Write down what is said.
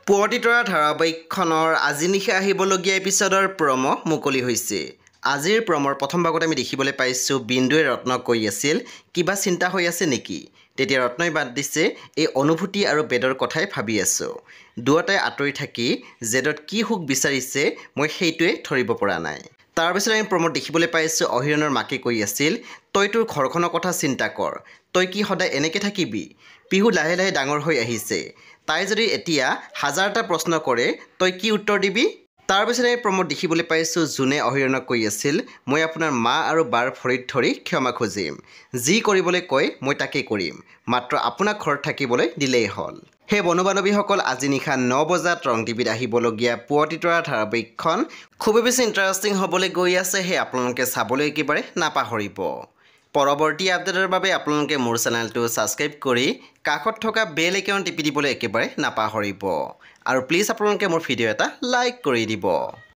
পুৱতিতৰা ধাৰাবাহিকখনৰ আজি নিশা আহিবলগীয়া এপিছডৰ প্ৰম' মুকলি হৈছে। আজিৰ প্ৰমৰ প্ৰথম ভাগত আমি দেখিবলৈ পাইছোঁ বিন্দুৱে ৰত্নক কৈ আছিল কিবা চিন্তা হৈ আছে নেকি। তেতিয়া ৰত্নই বাদ দিছে এই অনুভূতি আৰু বেদৰ কথাই ভাবি আছোঁ। দুয়োটাই আঁতৰি থাকি জেদত কি সুখ বিচাৰিছে মই সেইটোৱে ধৰিব পৰা নাই। তাৰপিছত আমি প্ৰমত দেখিবলৈ পাইছোঁ অহিৰণৰ মাকে কৈ আছিল তই তোৰ ঘৰখনৰ কথা চিন্তা কৰ, তই কি সদায় এনেকৈ থাকিবি। পিহু লাহে লাহে ডাঙৰ হৈ আহিছে, তাই যদি এতিয়া হাজাৰটা প্ৰশ্ন কৰে তই কি উত্তৰ দিবি। তাৰপিছত আমি প্ৰমত দেখিবলৈ পাইছোঁ জোনে অহিৰণক কৈ আছিল মই আপোনাৰ মা আৰু বাৰ ভৰিত ধৰি ক্ষমা খুজিম, যি কৰিবলৈ কয় মই তাকেই কৰিম, মাত্ৰ আপোনাক ঘৰত থাকিবলৈ দিলেই হ'ল। সেই বন্ধু বান্ধৱীসকল আজি নিশা 9 বজাত ৰং টিভিত আহিবলগীয়া পুৱতিতৰা ধাৰাবাহিকখন খুবেই বেছি ইণ্টাৰেষ্টিং হ'বলৈ গৈ আছে। সেই আপোনালোকে চাবলৈ একেবাৰে নাপাহৰিব। পৰৱৰ্তী আপডেটৰ বাবে আপোনালোকে মোৰ চেনেলটো ছাবস্ক্ৰাইব কৰি কাষত থকা বেল আইকন টিপি দিবলৈ একেবাৰে নাপাহৰিব। আৰু প্লিজ আপোনালোকে মোৰ ভিডিঅ' এটা লাইক কৰি দিব।